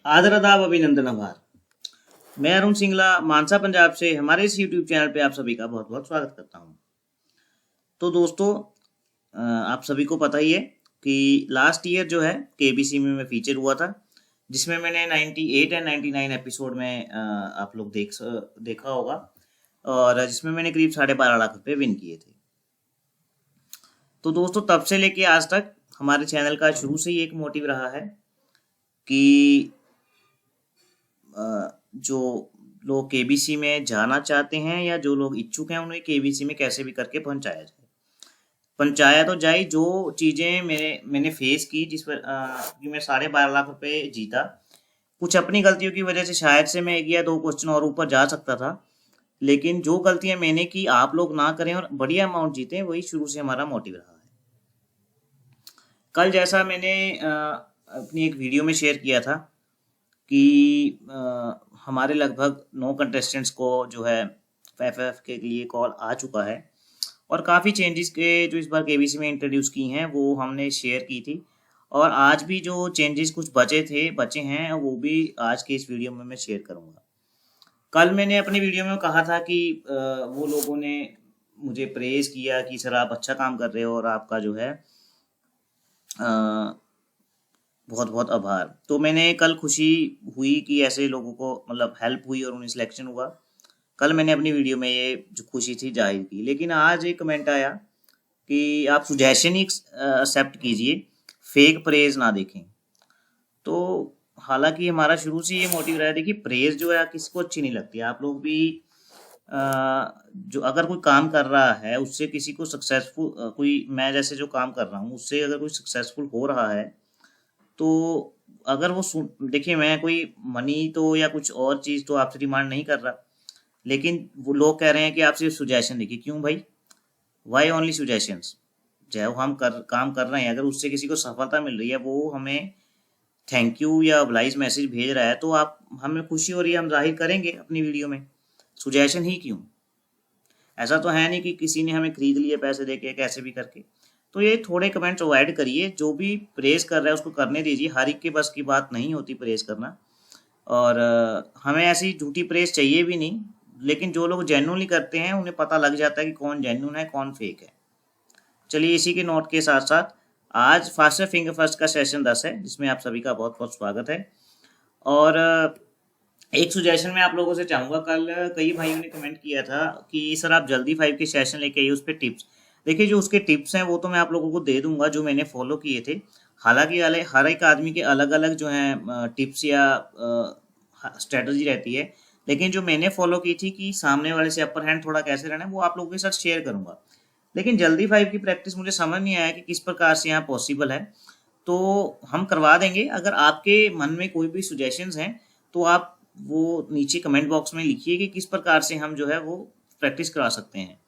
आदर आदाब अभिनंदन आभार। मैं अरुण सिंगला मानसा पंजाब से हमारे इस यूट्यूब चैनल पे आप सभी का बहुत बहुत स्वागत करता हूँ। तो दोस्तों, आप सभी को पता ही है कि लास्ट ईयर जो है केबीसी में मैं फीचर हुआ था, जिसमें मैंने 98 एंड 99 एपिसोड में आप लोग देखा होगा, और जिसमें मैंने करीब 12.5 लाख रुपए विन किए थे। तो दोस्तों, तब से लेके आज तक हमारे चैनल का शुरू से ही एक मोटिव रहा है कि जो लोग केबीसी में जाना चाहते हैं या जो लोग इच्छुक हैं उन्हें केबीसी में कैसे भी करके पहुंचाया तो जाए। जो चीज़ें मैंने फेस की, जिस पर कि मैं 12.5 लाख रुपए जीता, कुछ अपनी गलतियों की वजह से शायद से मैं 1 या 2 क्वेश्चन और ऊपर जा सकता था, लेकिन जो गलतियां मैंने की आप लोग ना करें और बढ़िया अमाउंट जीतें, वही शुरू से हमारा मोटिव रहा है। कल जैसा मैंने अपनी एक वीडियो में शेयर किया था कि हमारे लगभग 9 कंटेस्टेंट्स को जो है FF के लिए कॉल आ चुका है, और काफ़ी चेंजेस के जो इस बार केबीसी में इंट्रोड्यूस की हैं वो हमने शेयर की थी, और आज भी जो चेंजेस कुछ बचे हैं वो भी आज के इस वीडियो में मैं शेयर करूँगा। कल मैंने अपनी वीडियो में कहा था कि वो लोगों ने मुझे प्रेज किया कि सर आप अच्छा काम कर रहे हो और आपका जो है बहुत बहुत आभार। तो मैंने कल खुशी हुई कि ऐसे लोगों को मतलब हेल्प हुई और उन्हें सिलेक्शन हुआ। कल मैंने अपनी वीडियो में ये जो खुशी थी जाहिर की, लेकिन आज एक कमेंट आया कि आप सुजेशन ही एक्सेप्ट कीजिए, फेक प्रेज ना देखें। तो हालांकि हमारा शुरू से ये मोटिव रहा है, देखिए प्रेज जो है किसको अच्छी नहीं लगती। आप लोग भी जो अगर कोई काम कर रहा है उससे किसी को सक्सेसफुल, कोई मैं जैसे जो काम कर रहा हूँ उससे अगर कोई सक्सेसफुल हो रहा है, तो अगर वो देखिए मैं कोई मनी तो या कुछ और चीज़ तो आपसे डिमांड नहीं कर रहा, लेकिन वो लोग कह रहे हैं कि आप सिर्फ सुजेशन देखिए। क्यों भाई, वाई ओनली सुजेशंस? चाहे हम काम कर रहे हैं, अगर उससे किसी को सफलता मिल रही है, वो हमें थैंक यू या ऑब्लाइज मैसेज भेज रहा है, तो आप हमें खुशी हो रही है, हम जाहिर करेंगे अपनी वीडियो में। सुजेशन ही क्यों? ऐसा तो है नहीं कि किसी ने हमें खरीद लिए पैसे देके कैसे भी करके। तो ये थोड़े कमेंट्स अवॉइड करिए, जो भी प्रेज कर रहा है उसको करने दीजिए। हर एक के बस की बात नहीं होती प्रेज करना, और हमें ऐसी झूठी प्रेज चाहिए भी नहीं। लेकिन जो लोग जेन्युइनली करते हैं उन्हें पता लग जाता है कि कौन जेन्युइन है कौन फेक है। चलिए, इसी के नोट के साथ साथ आज फास्टर फिंगर फर्स्ट का सेशन 10 है, जिसमें आप सभी का बहुत बहुत स्वागत है। और एक सुजेशन मैं आप लोगों से चाहूँगा, कल कई भाइयों ने कमेंट किया था कि सर आप जल्दी 5 के सेशन लेके आइए, उस पर टिप्स। देखिए, जो उसके टिप्स हैं वो तो मैं आप लोगों को दे दूंगा जो मैंने फॉलो किए थे। हालांकि हर एक आदमी के अलग अलग जो हैं टिप्स या स्ट्रेटजी रहती है, लेकिन जो मैंने फॉलो की थी कि सामने वाले से अपर हैंड थोड़ा कैसे रहना है, वो आप लोगों के साथ शेयर करूंगा। लेकिन जल्दी 5 की प्रैक्टिस मुझे समझ नहीं आया कि किस प्रकार से यहाँ पॉसिबल है, तो हम करवा देंगे। अगर आपके मन में कोई भी सुजेशंस हैं तो आप वो नीचे कमेंट बॉक्स में लिखिए कि किस प्रकार से हम जो है वो प्रैक्टिस करा सकते हैं।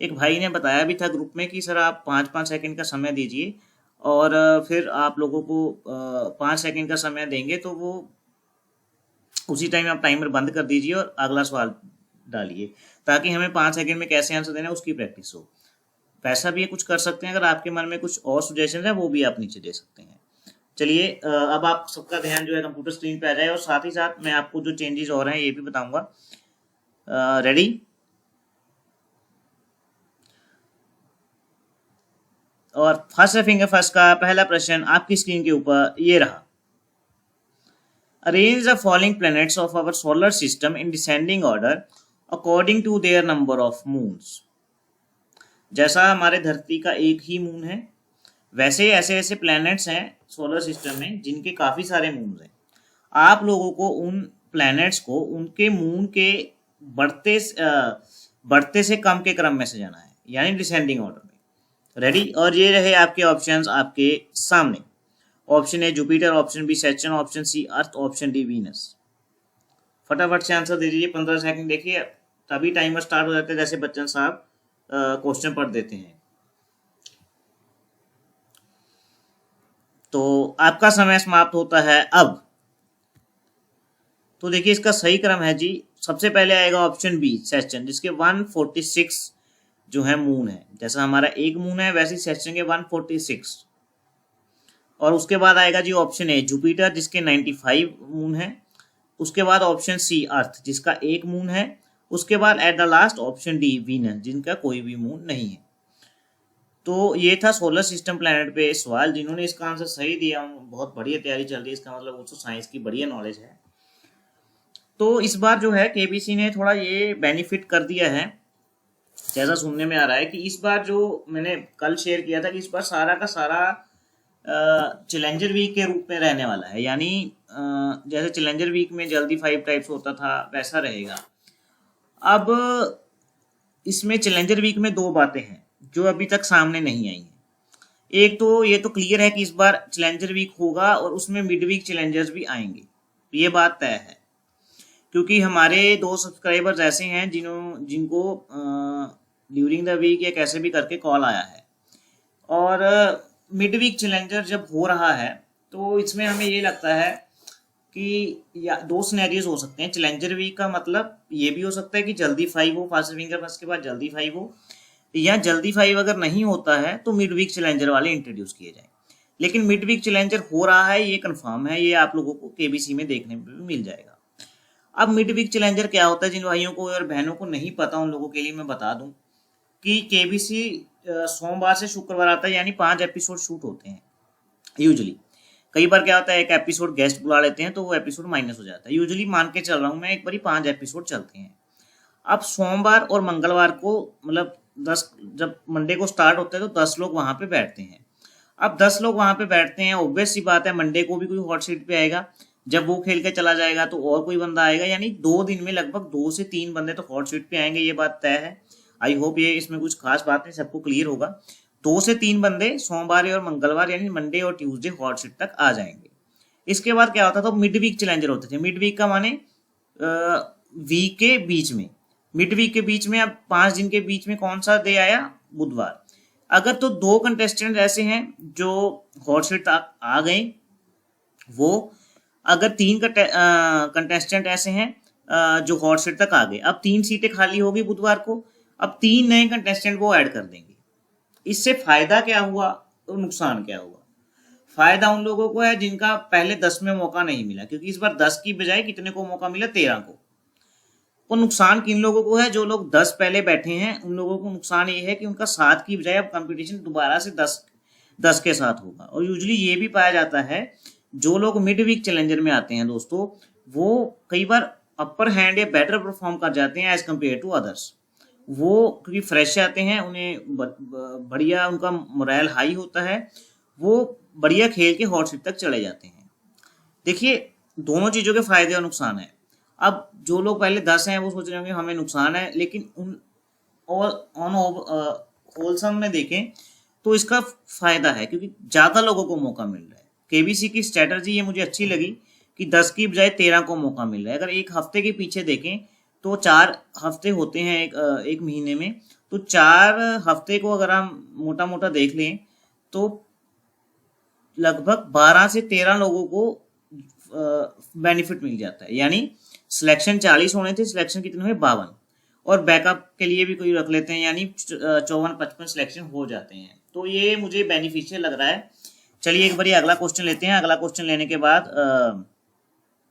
एक भाई ने बताया भी था ग्रुप में कि सर आप 5-5 सेकंड का समय दीजिए, और फिर आप लोगों को 5 सेकंड का समय देंगे, तो वो उसी टाइम आप टाइमर बंद कर दीजिए और अगला सवाल डालिए, ताकि हमें 5 सेकंड में कैसे आंसर देना है उसकी प्रैक्टिस हो। वैसा भी कुछ कर सकते हैं, अगर आपके मन में कुछ और सुजेशन है वो भी आप नीचे दे सकते हैं। चलिए, अब आप सबका ध्यान जो है कंप्यूटर स्क्रीन पे आ जाए, और साथ ही साथ मैं आपको जो चेंजेस हो रहे हैं ये भी बताऊंगा। रेडी? और फर्स्ट फिंगर फर्स्ट का पहला प्रश्न आपकी स्क्रीन के ऊपर ये रहा। Arrange the following planets of our solar system in descending order according to their number of moons. जैसा हमारे धरती का एक ही मून है, वैसे ऐसे ऐसे प्लैनेट्स हैं सोलर सिस्टम में जिनके काफी सारे मून्स हैं। आप लोगों को उन प्लैनेट्स को उनके मून के बढ़ते से कम के क्रम में से जाना है, यानी डिसेंडिंग ऑर्डर में। रेडी? और ये रहे आपके ऑप्शंस आपके सामने। Option A Jupiter, option B Saturn, option C Earth, option D Venus. फटाफट से आंसर दे दीजिए। 15 सेकंड देखिए, तभी टाइमर स्टार्ट हो जाता है जैसे बच्चन साहब क्वेश्चन पढ़ देते हैं। तो आपका समय समाप्त होता है अब। तो देखिए, इसका सही क्रम है जी, सबसे पहले आएगा ऑप्शन बी सैटर्न, जिसके 146 जो है मून है। जैसा हमारा एक मून है वैसे सैटर्न के 146। और उसके बाद आएगा जी ऑप्शन ए जुपिटर जिसके 95 मून है, उसके बाद ऑप्शन सी अर्थ जिसका एक मून है, उसके बाद at the last option D Venus जिनका कोई भी मून नहीं है। तो ये था सोलर सिस्टम प्लैनेट पे सवाल। जिन्होंने इसका आंसर सही दिया बहुत बढ़िया तैयारी चल रही है, इसका मतलब उसको साइंस की बढ़िया नॉलेज है। तो इस बार जो है केबीसी ने थोड़ा ये बेनिफिट कर दिया है, जैसा सुनने में आ रहा है कि इस बार जो मैंने कल शेयर किया था कि इस बार सारा का सारा चैलेंजर वीक के रूप में रहने वाला है। यानी जैसे चैलेंजर वीक में जल्दी 5 टाइप्स होता था वैसा रहेगा। अब इसमें चैलेंजर वीक में 2 बातें हैं जो अभी तक सामने नहीं आई हैं। एक तो ये तो क्लियर है कि इस बार चैलेंजर वीक होगा और उसमें मिड वीक चैलेंजर्स भी आएंगे, ये बात तय है। क्योंकि हमारे 2 सब्सक्राइबर्स ऐसे हैं जिनको ड्यूरिंग द वीक या कैसे भी करके कॉल आया है। और मिड वीक चैलेंजर जब हो रहा है तो इसमें हमें ये लगता है कि या 2 सिनेरियोज हो सकते हैं। चैलेंजर वीक का मतलब ये भी हो सकता है कि जल्दी 5 हो, फास्ट फिंगर फर्स्ट के बाद जल्दी 5 हो, या जल्दी 5 अगर नहीं होता है तो मिड वीक चैलेंजर वाले इंट्रोड्यूस किए जाए। लेकिन मिड वीक चैलेंजर हो रहा है ये कंफर्म है, ये आप लोगों को केबीसी में देखने में भी मिल जाएगा। अब मिड वीक चैलेंजर क्या होता है, जिन भाइयों को और बहनों को नहीं पता उन लोगों के लिए मैं बता दूं कि केबीसी सोमवार से शुक्रवार आता है, यानी 5 एपिसोड शूट होते हैं यूजुअली। कई बार क्या होता है एक एपिसोड गेस्ट बुला लेते हैं तो वो एपिसोड माइनस हो जाता है। यूजुअली मान के चल रहा हूँ मैं एक बारी 5 एपिसोड चलते हैं। अब सोमवार और मंगलवार को मतलब 10 जब मंडे को स्टार्ट होता है तो 10 लोग वहां पे बैठते हैं। अब 10 लोग वहां पे बैठते हैं, ऑब्वियस सी बात है मंडे को भी कोई हॉट सीट पे आएगा। जब वो खेल के चला जाएगा तो और कोई बंदा आएगा, यानी 2 दिन में लगभग 2 से 3 बंदे तो हॉट सीट पे आएंगे, ये बात तय है। आई होप ये इसमें कुछ खास बात नहीं, सबको क्लियर होगा। 2 से 3 बंदे सोमवार और मंगलवार यानी मंडे और ट्यूसडे हॉट सीट तक आ जाएंगे। इसके बाद क्या होता था, मिड वीक चैलेंजर होते थे। मिड वीक का माने वीक के बीच में, मिड वीक के बीच में। अब 5 दिन के बीच में कौन सा डे आया, बुधवार। अगर तो 2 कंटेस्टेंट ऐसे हैं जो हॉट सीट तक आ गए वो, अगर 3 कंटेस्टेंट ऐसे हैं जो हॉट सीट तक आ गए। अब 3 सीटें खाली होगी बुधवार को, अब 3 नए कंटेस्टेंट वो ऐड कर देंगे। इससे फायदा क्या हुआ और नुकसान क्या हुआ? फायदा उन लोगों को है जिनका पहले 10 में मौका नहीं मिला, क्योंकि इस बार 10 की बजाय कितने को मौका मिला, 13 को। और नुकसान किन लोगों को है, जो लोग 10 पहले बैठे हैं उन लोगों को नुकसान ये है कि उनका 7 की बजाय अब कंपटीशन दोबारा से 10 के साथ होगा। और यूजुअली ये भी पाया जाता है जो लोग मिड वीक चैलेंजर में आते हैं दोस्तों, वो कई बार अपर हैंड या बेटर परफॉर्म कर जाते हैं एज कम्पेयर टू अदर्स। वो क्योंकि फ्रेश आते हैं, उन्हें बढ़िया उनका मोरल हाई होता है, वो बढ़िया खेल के हॉट सीट तक चले जाते हैं। देखिए दोनों चीज़ों के फायदे और नुकसान है। अब जो लोग पहले 10 हैं वो सोच रहे होंगे हमें नुकसान है, लेकिन ऑन होलसम में देखें तो इसका फायदा है क्योंकि ज़्यादा लोगों को मौका मिल रहा है। केबीसी की स्ट्रेटजी ये मुझे अच्छी लगी कि 10 की बजाय 13 को मौका मिल रहा है। अगर एक हफ्ते के पीछे देखें तो 4 हफ्ते होते हैं एक महीने में, तो 4 हफ्ते को अगर हम मोटा मोटा देख लें तो लगभग 12 से 13 लोगों को बेनिफिट मिल जाता है। यानी सिलेक्शन 40 होने थे, सिलेक्शन कितने हुए 52, और बैकअप के लिए भी कोई रख लेते हैं, यानी 54-55 सिलेक्शन हो जाते हैं। तो ये मुझे बेनिफिशियल लग रहा है। चलिए एक बारी अगला क्वेश्चन लेते हैं। अगला क्वेश्चन लेने के बाद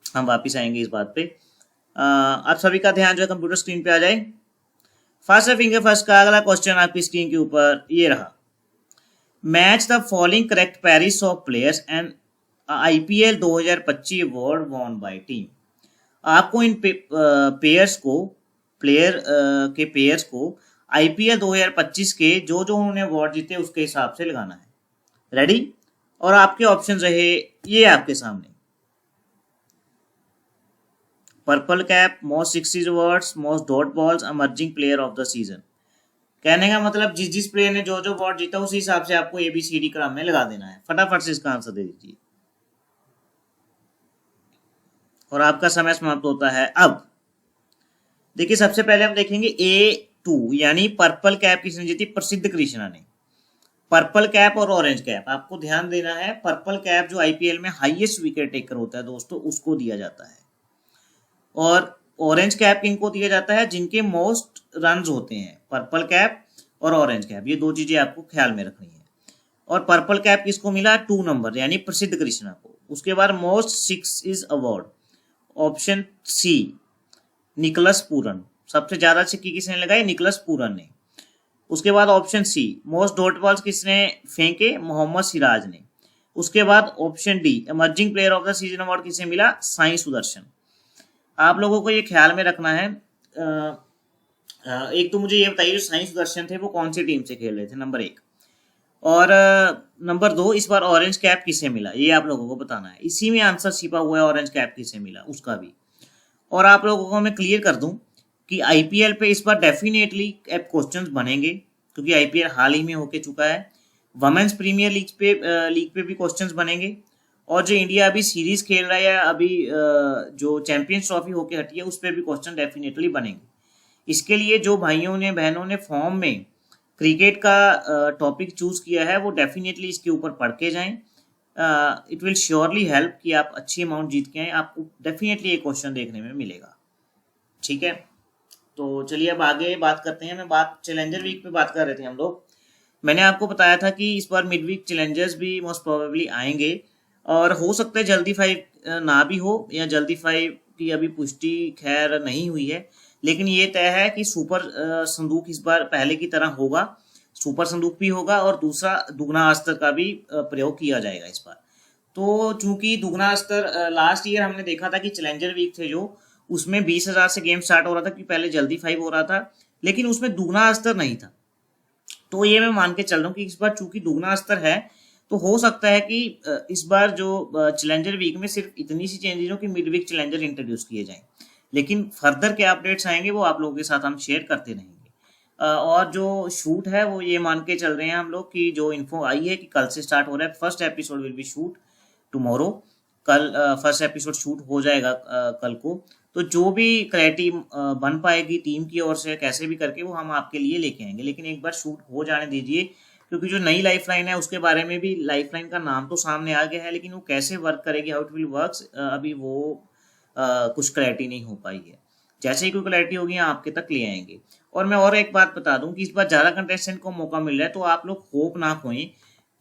हम वापस आएंगे इस बात पे। आप सभी का ध्यान जो है कंप्यूटर स्क्रीन पे आ जाए। फास्ट फिंगर फर्स्ट का अगला क्वेश्चन आपकी स्क्रीन के ऊपर ये रहा। Match the following correct pairs of players and IPL 2025 award won by team. आपको इन पेयर्स को, प्लेयर के पेयर्स को IPL 2025 के जो उन्होंने अवार्ड जीते उसके हिसाब से लगाना है। रेडी? और आपके ऑप्शन रहे ये आपके सामने। Purple cap, most sixes awards, most dot balls, emerging player of the season. कहने का मतलब जिस प्लेयर ने जो अवार्ड जीता उसी हिसाब से आपको ABCD क्रम में लगा देना है। फटाफट से इसका आंसर दे दीजिए और आपका समय समाप्त होता है अब। देखिए सबसे पहले हम देखेंगे A2 यानी पर्पल कैप किसने जीती, प्रसिद्ध कृष्णा ने। पर्पल कैप और ऑरेंज कैप आपको ध्यान देना है। पर्पल कैप जो IPL में हाईएस्ट विकेट टेकर होता है दोस्तों उसको दिया जाता है, और ऑरेंज कैप किनको दिया जाता है, जिनके मोस्ट रन्स होते हैं। पर्पल कैप और ऑरेंज कैप, ये 2 चीजें आपको ख्याल में रखनी है। और पर्पल कैप किसको मिला? 2 नंबर यानी प्रसिद्ध कृष्णा को। उसके बाद most six is award, option C Nicholas Pooran, सबसे ज्यादा सिक्के किसने लगाए? निकलस पूरन ने। उसके बाद option C most dot balls किसने फेंके? मोहम्मद सिराज ने। उसके बाद option D emerging player of the season award किसे मिला? साई सुदर्शन। आप लोगों को ये ख्याल में रखना है, एक तो मुझे ये बताइए जो साई सुदर्शन थे वो कौन सी टीम से खेल रहे थे, नंबर 1। और नंबर 2 इस बार ऑरेंज कैप किसे मिला, ये आप लोगों को बताना है। इसी में आंसर छिपा हुआ है, ऑरेंज कैप किसे मिला उसका भी। और आप लोगों को मैं क्लियर कर दूं कि आईपीएल पे इस बार डेफिनेटली क्वेश्चंस बनेंगे, क्योंकि आईपीएल हाल ही में होके चुका है। वमेन्स प्रीमियर लीग पे भी क्वेश्चंस बनेंगे। और जो इंडिया अभी सीरीज खेल रहा है, अभी जो चैंपियंस ट्रॉफी होके हटी है, उस पर भी क्वेश्चन डेफिनेटली बनेंगे। इसके लिए जो भाइयों ने बहनों ने फॉर्म में क्रिकेट का टॉपिक चूज किया है, वो डेफिनेटली इसके ऊपर पढ़ के जाएं। इट विल श्योरली हेल्प कि आप अच्छी अमाउंट जीत के आए, आपको डेफिनेटली एक क्वेश्चन देखने में मिलेगा। ठीक है, तो चलिए अब आगे बात करते हैं। मैं बात चैलेंजर वीक पे बात कर रहे थे हम लोग। मैंने आपको बताया था कि इस बार मिड वीक चैलेंजर्स भी मोस्ट प्रोबेबली आएंगे, और हो सकता है जल्दी 5 ना भी हो, या जल्दी 5 की अभी पुष्टि खैर नहीं हुई है। लेकिन ये तय है कि सुपर संदूक इस बार पहले की तरह होगा, सुपर संदूक भी होगा, और दूसरा दुगना अस्त्र का भी प्रयोग किया जाएगा इस बार। तो चूंकि दुगना अस्त्र लास्ट ईयर हमने देखा था कि चैलेंजर वीक थे जो, उसमें 20,000 से गेम स्टार्ट हो रहा था, कि पहले जल्दी 5 हो रहा था, लेकिन उसमें दुगना अस्त्र नहीं था। तो ये मैं मान के चल रहा हूँ कि इस बार चूंकि दुगना अस्त्र है, तो हो सकता है कि इस बार जो चैलेंजर वीक में सिर्फ इतनी सी चेंजेस हो कि मिड वीक चैलेंजर इंट्रोड्यूस किए जाएं। लेकिन फर्दर क्या अपडेट्स आएंगे वो आप लोगों के साथ हम शेयर करते रहेंगे। और जो शूट है वो ये मान के चल रहे हैं हम लोग कि जो इन्फो आई है कि कल से स्टार्ट हो रहा है। First episode will be shoot tomorrow, कल फर्स्ट एपिसोड शूट हो जाएगा कल को। तो जो भी क्लैरिटी बन पाएगी टीम की ओर से कैसे भी करके, वो हम आपके लिए लेके आएंगे। लेकिन एक बार शूट हो जाने दीजिए, क्योंकि जो नई लाइफलाइन है उसके बारे में भी, लाइफलाइन का नाम तो सामने आ गया है, लेकिन वो कैसे वर्क करेगी, हाउ इट विल वर्क, अभी वो कुछ क्लैरिटी नहीं हो पाई है। जैसे ही कोई क्लैरिटी होगी आपके तक ले आएंगे। और मैं और एक बात बता दूं कि इस बार ज़्यादा कंटेस्टेंट को मौका मिल रहा है, तो आप लोग होप ना खोएं,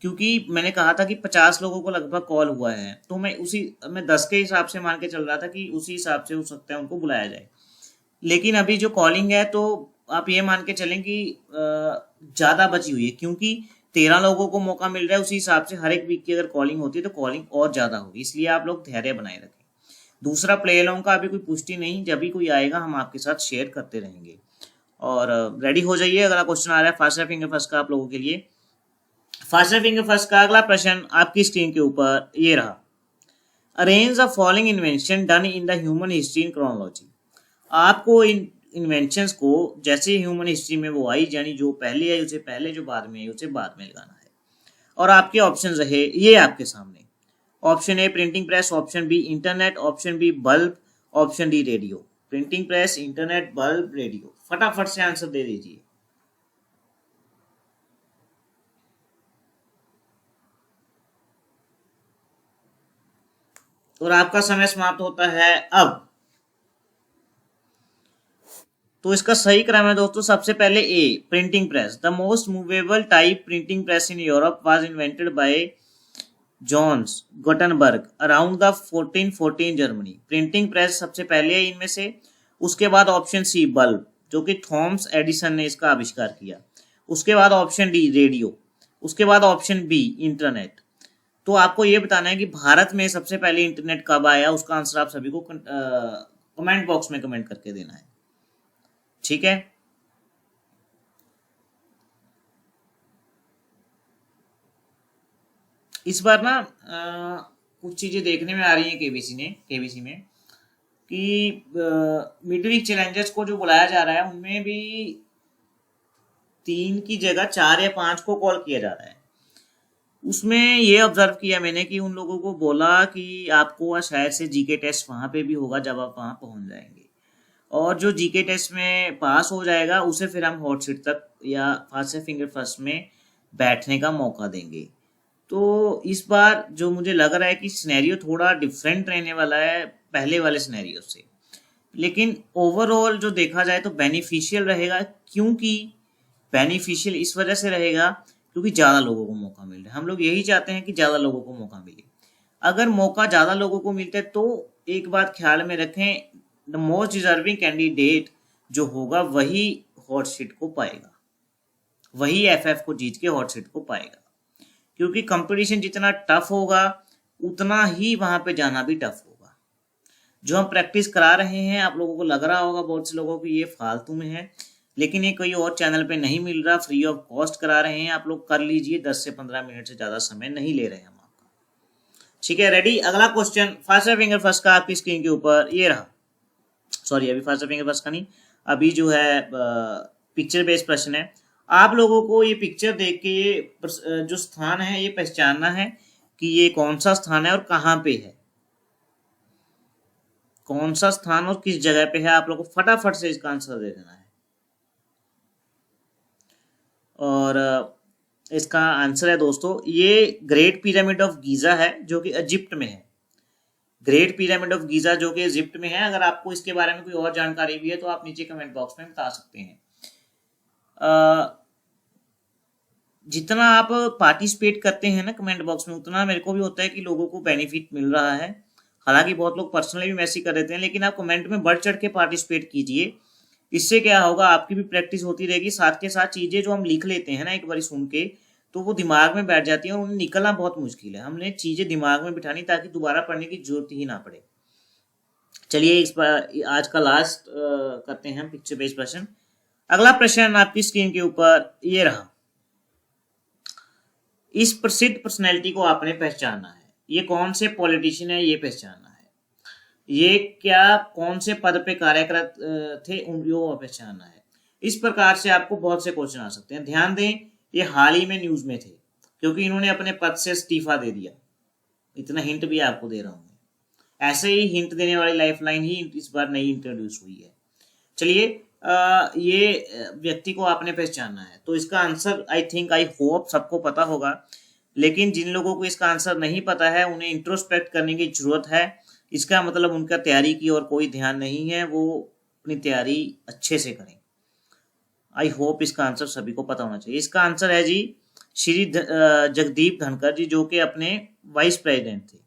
क्योंकि मैंने कहा था कि 50 लोगों को लगभग कॉल हुआ है, तो मैं 10 के हिसाब से मान के चल रहा था कि उसी हिसाब से हो सकता है उनको बुलाया जाए। लेकिन अभी जो कॉलिंग है, तो आप ये मान के चलें कि ज़्यादा बची हुई है, क्योंकि 13 लोगों को मौका मिल रहा है। उसी हिसाब से हर एक वीक की अगर कॉलिंग होती है तो कॉलिंग और ज़्यादा होगी, इसलिए आप लोग धैर्य बनाए रखें। दूसरा, प्लेयरों का अभी कोई पुष्टि नहीं, जब भी कोई आएगा हम आपके साथ शेयर करते रहेंगे। और रेडी हो जाइए, अगला क्वेश्चन आ रहा है फास्ट फिंगर फर्स्ट का आप लोगों के लिए। फास्ट फिंगर फर्स्ट का अगला प्रश्न आपकी स्क्रीन के ऊपर ये रहा। Arrange the following invention done in the human history in chronology. आपको इन इन्वेंशंस को जैसे ह्यूमन हिस्ट्री में वो आई, यानी जो पहले आई उसे पहले, जो बाद में आई उसे बाद में लगाना है। और आपके ऑप्शन रहे ये आपके सामने। Option A printing press, option B internet, option B bulb, option D radio. Printing press, internet, bulb, radio. फटाफट से आंसर दे दीजिए। और आपका समय समाप्त होता है अब। तो इसका सही क्रम है दोस्तों, सबसे पहले a printing press. The most movable type printing press in Europe was invented by Johannes Gutenberg around the 1414 Germany. Printing press सबसे पहले है इनमें से। उसके बाद ऑप्शन सी बल्ब, जो कि थॉमस एडिसन ने इसका आविष्कार किया। उसके बाद ऑप्शन डी रेडियो। उसके बाद ऑप्शन बी इंटरनेट। तो आपको ये बताना है कि भारत में सबसे पहले इंटरनेट कब आया, उसका आंसर आप सभी को कमेंट बॉक्स में कमेंट करके देना है। ठीक है, इस बार ना कुछ चीजें देखने में आ रही हैं केबीसी में कि मिड वीक चैलेंजर्स को जो बुलाया जा रहा है, उनमें भी 3 की जगह 4 या 5 को कॉल किया जा रहा है। उसमें ये ऑब्जर्व किया मैंने कि उन लोगों को बोला कि आपको शायद से जीके टेस्ट वहां पे भी होगा जब आप वहां पहुंच जाएंगे, और जो जीके टेस्ट में पास हो जाएगा उसे फिर हम हॉट सीट तक या फास्ट फिंगर फर्स्ट में बैठने का मौका देंगे। तो इस बार जो मुझे लग रहा है कि सिनेरियो थोड़ा डिफरेंट रहने वाला है पहले वाले सिनेरियो से, लेकिन ओवरऑल जो देखा जाए तो बेनिफिशियल रहेगा। क्योंकि बेनिफिशियल इस वजह से रहेगा क्योंकि ज़्यादा लोगों को मौका मिल रहा है। हम लोग यही चाहते हैं कि ज़्यादा लोगों को मौका मिले। अगर मौका ज़्यादा लोगों को मिलता है तो एक बात ख्याल में रखें, द मोस्ट डिजर्विंग कैंडिडेट जो होगा वही हॉट सीट को पाएगा, वही एफएफ को जीत के हॉट सीट को पाएगा। क्योंकि कंपटीशन जितना टफ होगा उतना ही वहां पे जाना भी टफ होगा। जो हम प्रैक्टिस करा रहे हैं, आप लोगों को लग रहा होगा बहुत से लोगों को ये फालतू में है, लेकिन ये कोई और चैनल पे नहीं मिल रहा, फ्री ऑफ कॉस्ट करा रहे हैं। आप लोग कर लीजिए, 10 से 15 मिनट से ज़्यादा समय नहीं ले रहे हैं हम आपका। ठीक है, रेडी। अगला क्वेश्चन फास्टर फिंगर फर्स्ट का आपकी स्क्रीन के ऊपर ये रहा। सॉरी, अभी फास्टर फिंगर फर्स्ट का नहीं, अभी जो है पिक्चर बेस्ड प्रश्न है। आप लोगों को ये पिक्चर देख के ये जो स्थान है ये पहचानना है कि ये कौन सा स्थान है और कहाँ पे है, कौन सा स्थान और किस जगह पे है। आप लोगों को फटाफट से इसका आंसर दे देना है। और इसका आंसर है दोस्तों, ये ग्रेट पिरामिड ऑफ गीजा है जो कि इजिप्ट में है। ग्रेट पिरामिड ऑफ गीजा जो कि इजिप्ट में है। अगर आपको इसके बारे में कोई और जानकारी भी है तो आप नीचे कमेंट बॉक्स में बता सकते हैं। जितना आप पार्टिसिपेट करते हैं ना कमेंट बॉक्स में, उतना मेरे को भी होता है कि लोगों को बेनिफिट मिल रहा है। हालांकि बहुत लोग पर्सनली भी मैसेज कर देते हैं, लेकिन आप कमेंट में बढ़ चढ़ के पार्टिसिपेट कीजिए। इससे क्या होगा, आपकी भी प्रैक्टिस होती रहेगी। साथ के साथ चीजें जो हम लिख लेते हैं ना एक बार सुन के, तो वो दिमाग में बैठ जाती है और उन्हें निकलना बहुत मुश्किल है। हमने चीजें दिमाग में बिठानी ताकि दोबारा पढ़ने की जरूरत ही ना पड़े। चलिए इस बार आज का लास्ट करते हैं हम पिक्चर बेस्ड प्रश्न। अगला प्रश्न आपकी स्क्रीन के ऊपर ये रहा। इस प्रसिद्ध पर्सनैलिटी को आपने पहचानना है। ये कौन से पॉलिटिशियन है ये पहचानना है। ये क्या कौन से पद पे कार्यरत थे उनको पहचानना है। इस प्रकार से आपको बहुत से क्वेश्चन आ सकते हैं। ध्यान दें, ये हाल ही में न्यूज में थे क्योंकि इन्होंने अपने पद से इस्तीफा दे दिया। इतना हिंट भी आपको दे रहा हूं मैं। ऐसे ही हिंट देने वाली लाइफलाइन ही इस बार नई इंट्रोड्यूस हुई है। चलिए, ये व्यक्ति को आपने पहचानना है। तो इसका आंसर आई होप सबको पता होगा, लेकिन जिन लोगों को इसका आंसर नहीं पता है उन्हें इंट्रोस्पेक्ट करने की जरूरत है। इसका मतलब उनका तैयारी की और कोई ध्यान नहीं है, वो अपनी तैयारी अच्छे से करें। आई होप इसका आंसर सभी को पता होना चाहिए। इसका आंसर है जी श्री जगदीप धनखड़ जी, जो कि अपने वाइस प्रेसिडेंट थे।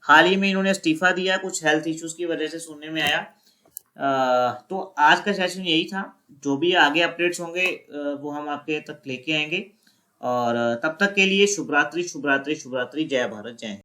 हाल ही में इन्होंने इस्तीफा दिया, कुछ हेल्थ इश्यूज की वजह से सुनने में आया। तो आज का सेशन यही था। जो भी आगे अपडेट्स होंगे वो हम आपके तक लेके आएंगे। और तब तक के लिए शुभ रात्रि, शुभ रात्रि, शुभ रात्रि। जय भारत, जय हिंद।